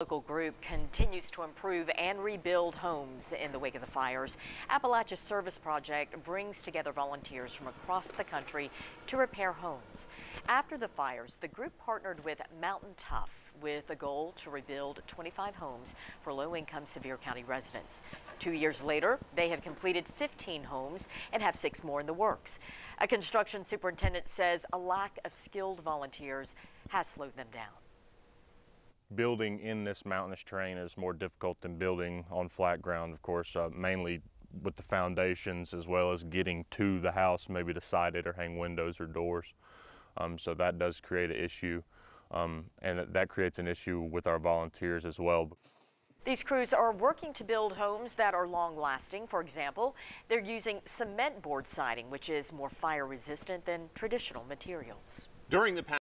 Local group continues to improve and rebuild homes in the wake of the fires. Appalachia Service Project brings together volunteers from across the country to repair homes. After the fires, the group partnered with Mountain Tough with a goal to rebuild 25 homes for low-income Sevier County residents. 2 years later, they have completed 15 homes and have 6 more in the works. A construction superintendent says a lack of skilled volunteers has slowed them down. Building in this mountainous terrain is more difficult than building on flat ground, of course, mainly with the foundations as well as getting to the house, maybe to side it or hang windows or doors. So that does create an issue, and that creates an issue with our volunteers as well. These crews are working to build homes that are long-lasting. For example, they're using cement board siding, which is more fire-resistant than traditional materials. During the